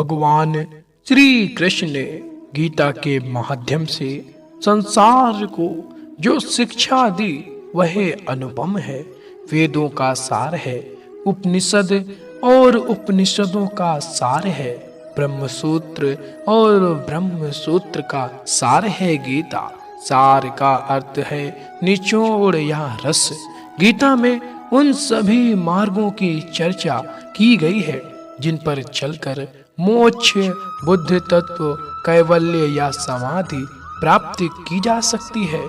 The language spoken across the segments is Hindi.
भगवान श्री कृष्ण ने गीता के माध्यम से संसार को जो शिक्षा दी वह अनुपम है। वेदों का सार है उपनिषद और उपनिषदों का सार है ब्रह्मसूत्र और ब्रह्मसूत्र का सार है गीता। सार का अर्थ है निचोड़ या रस। गीता में उन सभी मार्गों की चर्चा की गई है जिन पर चलकर मोक्ष, बुद्ध तत्व, कैवल्य या समाधि प्राप्ति की जा सकती है।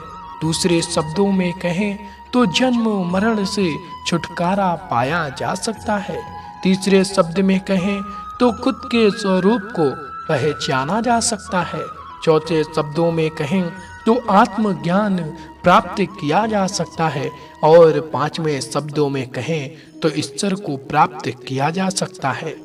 दूसरे शब्दों में कहें तो जन्म मरण से छुटकारा पाया जा सकता है। तीसरे शब्द में कहें तो खुद के स्वरूप को पहचाना जा सकता है। चौथे शब्दों में कहें तो आत्मज्ञान प्राप्त किया जा सकता है। और पांचवें शब्दों में कहें तो ईश्वर को प्राप्त किया जा सकता है।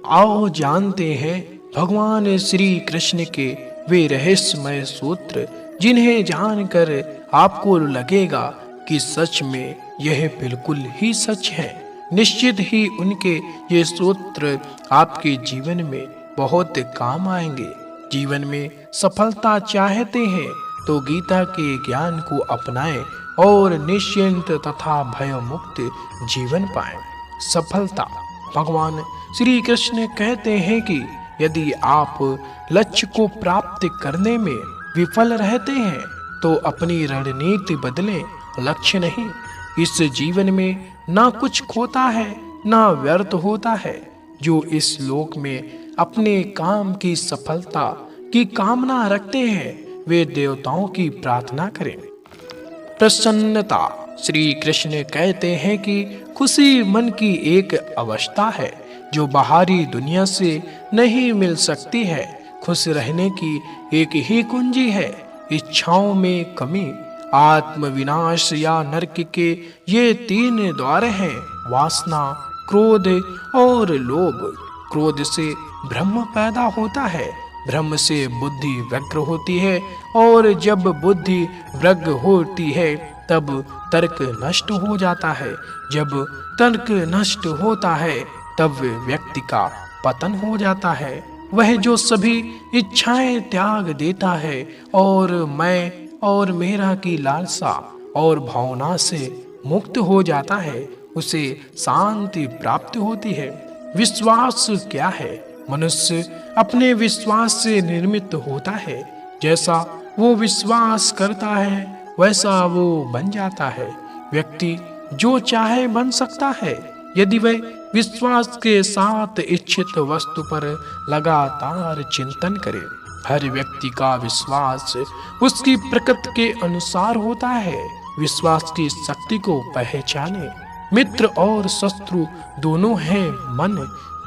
आओ जानते हैं भगवान श्री कृष्ण के वे रहस्यमय सूत्र जिन्हें जानकर आपको लगेगा कि सच में यह बिल्कुल ही सच है। निश्चित ही उनके ये सूत्र आपके जीवन में बहुत काम आएंगे। जीवन में सफलता चाहते हैं तो गीता के ज्ञान को अपनाएं और निश्चिंत तथा भयमुक्त जीवन पाएं। सफलता। भगवान श्री कृष्ण कहते हैं कि यदि आप लक्ष्य को प्राप्त करने में विफल रहते हैं तो अपनी रणनीति बदलें, लक्ष्य नहीं। इस जीवन में ना कुछ खोता है ना व्यर्थ होता है। जो इस लोक में अपने काम की सफलता की कामना रखते हैं वे देवताओं की प्रार्थना करें। प्रसन्नता। श्री कृष्ण कहते हैं कि खुशी मन की एक अवस्था है जो बाहरी दुनिया से नहीं मिल सकती है। खुश रहने की एक ही कुंजी है इच्छाओं में कमी। आत्मविनाश या नरक के ये तीन द्वार हैं वासना, क्रोध और लोभ। क्रोध से ब्रह्म पैदा होता है, ब्रह्म से बुद्धि व्यग्र होती है और जब बुद्धि व्यग्र होती है तब तर्क नष्ट हो जाता है। जब तर्क नष्ट होता है तब व्यक्ति का पतन हो जाता है। वह जो सभी इच्छाएं त्याग देता है और मैं और मेरा की लालसा और भावना से मुक्त हो जाता है उसे शांति प्राप्त होती है। विश्वास क्या है? मनुष्य अपने विश्वास से निर्मित होता है। जैसा वो विश्वास करता है वैसा वो बन जाता है। व्यक्ति जो चाहे बन सकता है यदि वह विश्वास के साथ इच्छित वस्तु पर लगातार चिंतन करे। हर व्यक्ति का विश्वास उसकी प्रकृति के अनुसार होता है। विश्वास की शक्ति को पहचाने। मित्र और शत्रु दोनों हैं मन।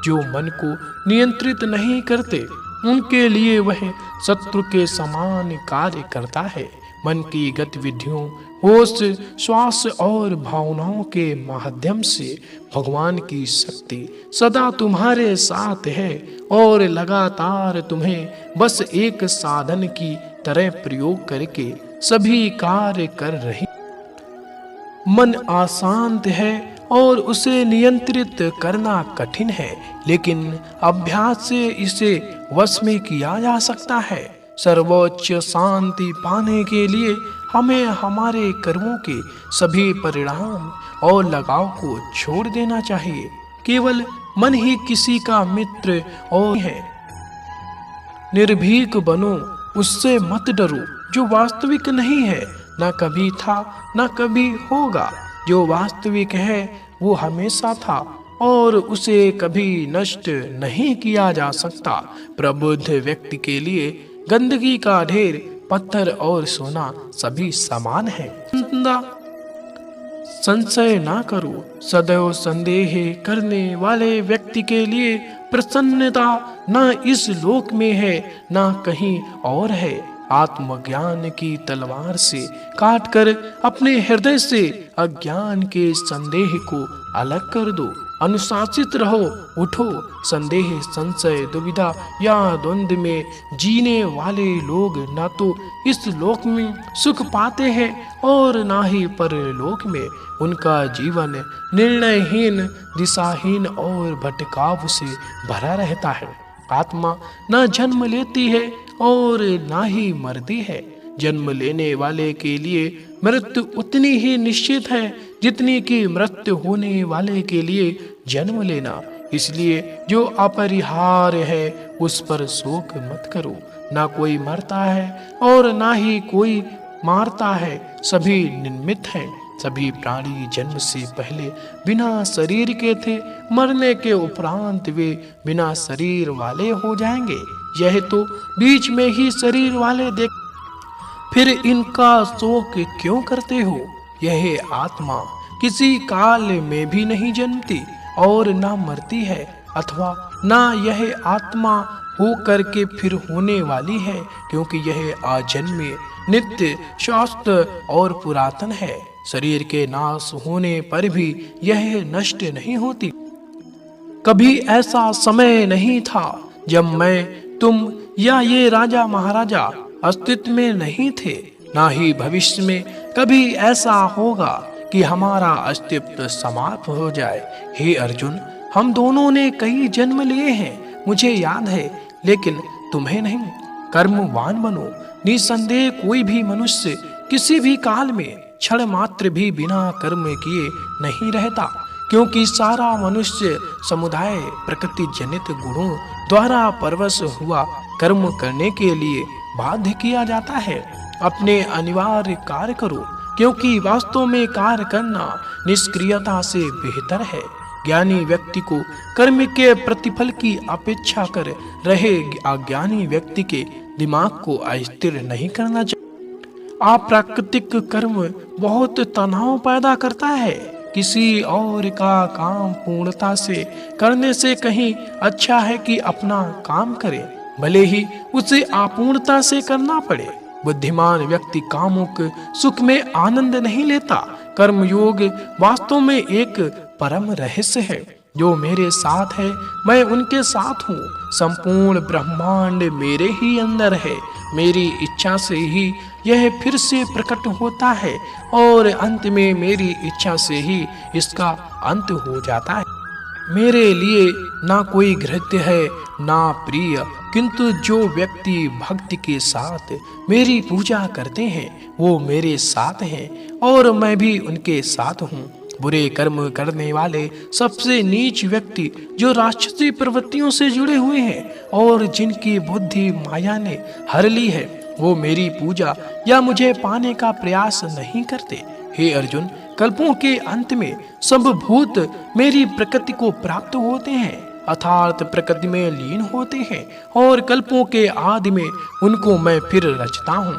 जो मन को नियंत्रित नहीं करते उनके लिए वह शत्रु के समान कार्य करता है। मन की गतिविधियों, होश, श्वास और भावनाओं के माध्यम से भगवान की शक्ति सदा तुम्हारे साथ है और लगातार तुम्हें बस एक साधन की तरह प्रयोग करके सभी कार्य कर रही। मन अशांत है और उसे नियंत्रित करना कठिन है, लेकिन अभ्यास से इसे वश में किया जा सकता है। सर्वोच्च शांति पाने के लिए हमें हमारे कर्मों के सभी परिणाम और लगाव को छोड़ देना चाहिए। केवल मन ही किसी का मित्र और है। निर्भीक बनो, उससे मत डरो जो वास्तविक नहीं है, न कभी था न कभी होगा। जो वास्तविक है वो हमेशा था और उसे कभी नष्ट नहीं किया जा सकता। प्रबुद्ध व्यक्ति के लिए गंदगी का ढेर, पत्थर और सोना सभी समान है। संशय ना करो। सदैव संदेह करने वाले व्यक्ति के लिए प्रसन्नता न इस लोक में है न कहीं और है। आत्मज्ञान की तलवार से काटकर अपने हृदय से अज्ञान के संदेह को अलग कर दो। अनुशासित रहो, उठो। संदेह, संशय, दुविधा या द्वंद्व में जीने वाले लोग न तो इस लोक में सुख पाते हैं और ना ही परलोक में। उनका जीवन निर्णयहीन, दिशाहीन और भटकाव से भरा रहता है। आत्मा न जन्म लेती है और ना ही मरती है। जन्म लेने वाले के लिए मृत्यु उतनी ही निश्चित है जितनी कि मृत्यु होने वाले के लिए जन्म लेना। इसलिए जो अपरिहार्य है उस पर शोक मत करो। ना कोई मरता है और ना ही कोई मारता है, सभी निमित्त हैं। सभी प्राणी जन्म से पहले बिना शरीर के थे, मरने के उपरांत वे बिना शरीर वाले हो जाएंगे। यह तो बीच में ही शरीर वाले देख, फिर इनका शोक क्यों करते हो? यह आत्मा किसी काल में भी नहीं जन्मती और ना मरती है, अथवा ना यह आत्मा हो करके फिर होने वाली है, क्योंकि यह आजन्मे, नित्य, शाश्वत और पुरातन है। शरीर के नाश होने पर भी यह नष्ट नहीं होती। कभी ऐसा समय नहीं था जब मैं, तुम या ये राजा महाराजा अस्तित्व में नहीं थे। ना ही भविष्य में कभी ऐसा होगा कि हमारा अस्तित्व समाप्त हो जाए। हे अर्जुन, हम दोनों ने कई जन्म लिए हैं, मुझे याद है, लेकिन तुम्हें नहीं। कर्मवान बनो। निसंदेह कोई भी मनुष्य किसी भी काल में क्षण मात्र भी बिना कर्म किए नहीं रहता, क्योंकि सारा मनुष्य समुदाय प्रकृति जनित गुणों द्वारा परवश हुआ कर्म करने के लिए बाध्य किया जाता है। अपने अनिवार्य कार्य करो, क्योंकि वास्तव में कार्य करना निष्क्रियता से बेहतर है। ज्ञानी व्यक्ति को कर्म के प्रतिफल की अपेक्षा कर रहे अज्ञानी व्यक्ति के दिमाग को अस्थिर नहीं करना चाहिए। अप्राकृतिक कर्म बहुत तनाव पैदा करता है। किसी और का काम पूर्णता से करने से कहीं अच्छा है कि अपना काम करे, भले ही उसे अपूर्णता से करना पड़े। बुद्धिमान व्यक्ति कामुक सुख में आनंद नहीं लेता। कर्मयोग वास्तव में एक परम रहस्य है। जो मेरे साथ है मैं उनके साथ हूँ। संपूर्ण ब्रह्मांड मेरे ही अंदर है। मेरी इच्छा से ही यह फिर से प्रकट होता है और अंत में मेरी इच्छा से ही इसका अंत हो जाता है। मेरे लिए ना कोई घृत्य है ना प्रिय, किंतु जो व्यक्ति भक्ति के साथ मेरी पूजा करते हैं वो मेरे साथ हैं और मैं भी उनके साथ हूँ। बुरे कर्म करने वाले सबसे नीच व्यक्ति जो राक्षसी प्रवृत्तियों से जुड़े हुए हैं और जिनकी बुद्धि माया ने हर ली है, वो मेरी पूजा या मुझे पाने का प्रयास नहीं करते। हे अर्जुन, कल्पों के अंत में सब भूत मेरी प्रकृति को प्राप्त होते हैं, अर्थात प्रकृति में लीन होते हैं और कल्पों के आदि में उनको मैं फिर रचता हूँ।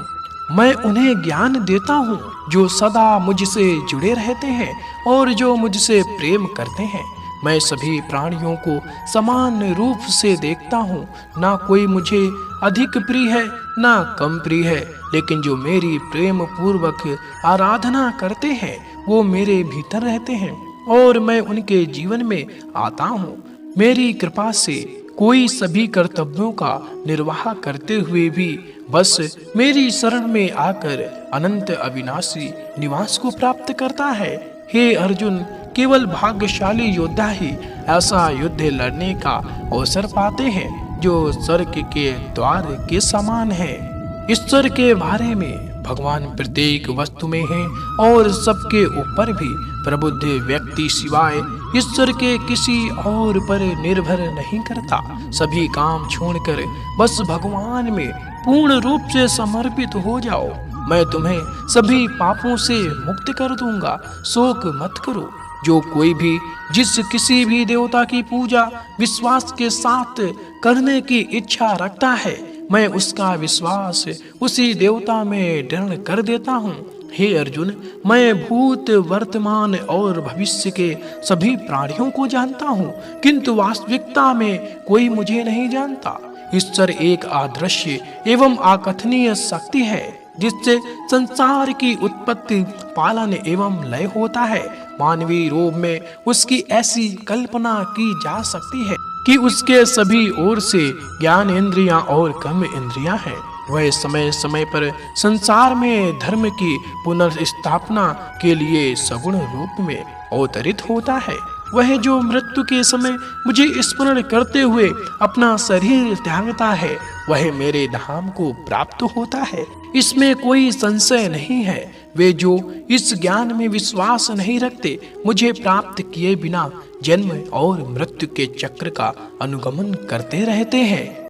मैं उन्हें ज्ञान देता हूँ जो सदा मुझसे जुड़े रहते हैं और जो मुझसे प्रेम करते हैं। मैं सभी प्राणियों को समान रूप से देखता हूँ। ना कोई मुझे अधिक प्रिय है ना कम प्रिय है, लेकिन जो मेरी प्रेम पूर्वक आराधना करते हैं वो मेरे भीतर रहते हैं और मैं उनके जीवन में आता हूँ। मेरी कृपा से कोई सभी कर्तव्यों का निर्वाह करते हुए भी बस मेरी शरण में आकर अनंत अविनाशी निवास को प्राप्त करता है। हे अर्जुन, केवल भाग्यशाली योद्धा ही ऐसा युद्ध लड़ने का अवसर पाते हैं जो स्वर्ग के द्वार के समान है। ईश्वर के बारे में भगवान प्रत्येक वस्तु में है और सबके ऊपर भी। प्रबुद्ध व्यक्ति सिवाय ईश्वर के किसी और पर निर्भर नहीं करता। सभी काम छोड़कर बस भगवान में पूर्ण रूप से समर्पित हो जाओ। मैं तुम्हें सभी पापों से मुक्त कर दूंगा, शोक मत करो। जो कोई भी जिस किसी भी देवता की पूजा विश्वास के साथ करने की इच्छा रखता है, मैं उसका विश्वास उसी देवता में दृढ़ कर देता हूँ। हे अर्जुन, मैं भूत, वर्तमान और भविष्य के सभी प्राणियों को जानता हूँ, किंतु वास्तविकता में कोई मुझे नहीं जानता। ईश्वर एक अदृश्य एवं अकथनीय शक्ति है जिससे संसार की उत्पत्ति, पालन एवं लय होता है। मानवीय रूप में उसकी ऐसी कल्पना की जा सकती है कि उसके सभी ओर से ज्ञान इंद्रियां और कर्म इंद्रियां हैं। वह समय समय पर संसार में धर्म की पुनर्स्थापना के लिए सगुण रूप में अवतरित होता है। वह जो मृत्यु के समय मुझे स्मरण करते हुए अपना शरीर त्यागता है, वह मेरे धाम को प्राप्त होता है। इसमें कोई संशय नहीं है। वे जो इस ज्ञान में विश्वास नहीं रखते, मुझे प्राप्त किए बिना जन्म और मृत्यु के चक्र का अनुगमन करते रहते हैं।